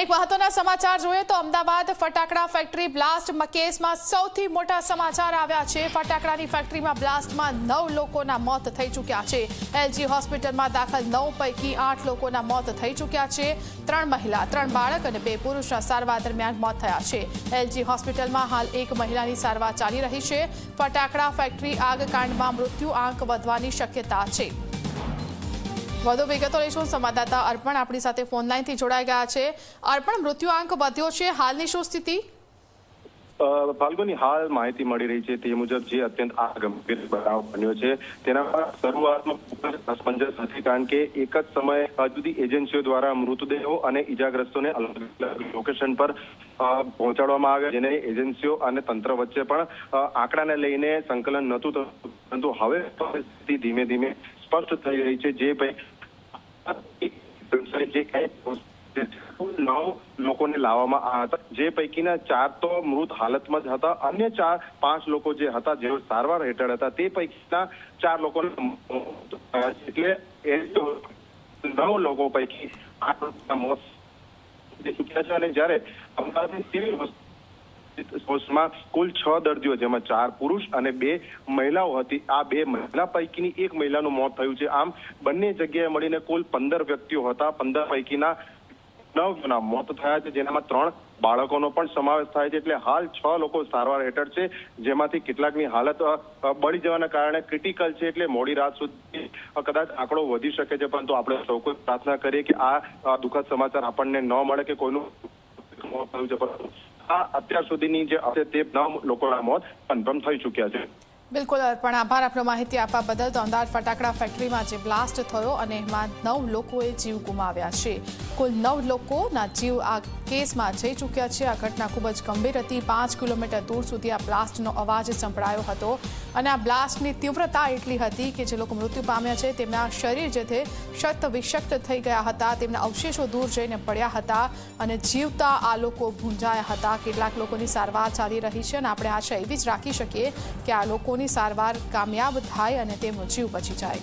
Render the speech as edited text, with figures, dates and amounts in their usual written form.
અનેક મહત્વના સમાચાર જોઈએ તો અમદાવાદ ફટાકડા ફેક્ટરી બ્લાસ્ટ કેસમાં સૌથી મોટા સમાચાર આવ્યા છે। ફટાકડાની ફેક્ટરીમાં બ્લાસ્ટમાં 9 લોકોના મોત થઈ ચૂક્યા છે। એલજી હોસ્પિટલમાં દાખલ 9 પૈકી 8 લોકોના મોત થઈ ચૂક્યા છે। 3 મહિલા, 3 બાળક અને 2 પુરુષના સારવાર દરમિયાન મોત થયા છે। એલજી હોસ્પિટલમાં હાલ 1 મહિલાની સારવાર ચાલી રહી છે। ફટાકડા ફેક્ટરી આગકાંડમાં મૃત્યુ આંક વધવાની શક્યતા છે। વધુ વિગતો લઈશું। સંવાદદાતા અર્પણ આપણી સાથે ફોન લાઈનથી જોડાઈ ગયા છે। અર્પણ, મૃત્યુઆંક વધ્યો છે, હાલની શું સ્થિતિ? ફાલ્ગુની, હાલ માહિતી મળી રહી છે તે મુજબ જે અત્યંત ગંભીર બનાવ બન્યો છે તેના શરૂઆતમાં ખૂબ જ અસમંજસ હતી, કારણ કે એક જ સમયે જુદી એજન્સીઓ દ્વારા મૃતદેહો અને ઈજાગ્રસ્તોને અલગ અલગ લોકેશન પર પહોંચાડવામાં આવ્યા, જેને એજન્સીઓ અને તંત્ર વચ્ચે પણ આંકડાને લઈને સંકલન નહોતું થતું, પરંતુ હવે પરિસ્થિતિ ધીમે ધીમે સ્પષ્ટ થઈ રહી છે। જે ભાઈ 9 લોકોને લાવવામાં આવ્યા હતા, જે પૈકીના 4 તો મૃત હાલતમાં જ હતા। અન્ય 5 લોકો જે હતા જેઓ સારવાર હેઠળ હતા તે પૈકીના 4 લોકોને એટલે 9 લોકો પૈકી 8 લોકોના મોત થઈ ચૂક્યા છે। અને જ્યારે અમદાવાદની સિવિલ હોસ્પિટલમાં કુલ 6 દર્દીઓ, જેમાં 4 પુરુષ અને 2 મહિલાઓ હતી, આ 2 મહિલા પૈકીની 1 મહિલાનું મોત થયું છે। આમ બંને જગ્યાએ મળીને કુલ 15 વ્યક્તિઓ હતા। 15 પૈકીના 9 જણા મોત થયા છે, જેનામાં 3 બાળકોનો પણ સમાવેશ થાય છે। એટલે હાલ 6 લોકો સારવાર હેઠળ છે, જેમાંથી કેટલાકની હાલત બળી જવાના કારણે ક્રિટિકલ છે। એટલે મોડી રાત સુધી કદાચ આંકડો વધી શકે છે, પરંતુ આપણે સૌ કોઈ પ્રાર્થના કરીએ કે આ દુઃખદ સમાચાર આપણને ન મળે કે કોઈનું મોત થયું છે, પરંતુ અત્યાર સુધીની જે છે તે 9 લોકોના મોત કન્ફર્મ થઈ ચૂક્યા છે। બિલકુલ અર્પણ, આભાર આપનો માહિતી આપવા બદલ। તો અમદાવાદ ફટાકડા ફેક્ટરીમાં જે બ્લાસ્ટ થયો અને એમાં 9 લોકોએ જીવ ગુમાવ્યા છે। કુલ 9 લોકોના જીવ આ કેસમાં જઈ ચૂક્યા છે। આ ઘટના ખૂબ જ ગંભીર હતી। 5 કિલોમીટર દૂર સુધી આ બ્લાસ્ટનો અવાજ સંભળાયો હતો અને આ બ્લાસ્ટની તીવ્રતા એટલી હતી કે જે લોકો મૃત્યુ પામ્યા છે તેમના શરીર જે છે શક્ત વિષક્ત થઈ ગયા હતા, તેમના અવશેષો દૂર જઈને પડ્યા હતા અને જીવતા આ લોકો ભૂંજાયા હતા। કેટલાક લોકોની સારવાર ચાલી રહી છે અને આપણે આશા એવી જ રાખી શકીએ કે આ લોકોની સારવાર કામયાબ થાય અને તેમનો જીવ બચી જાય।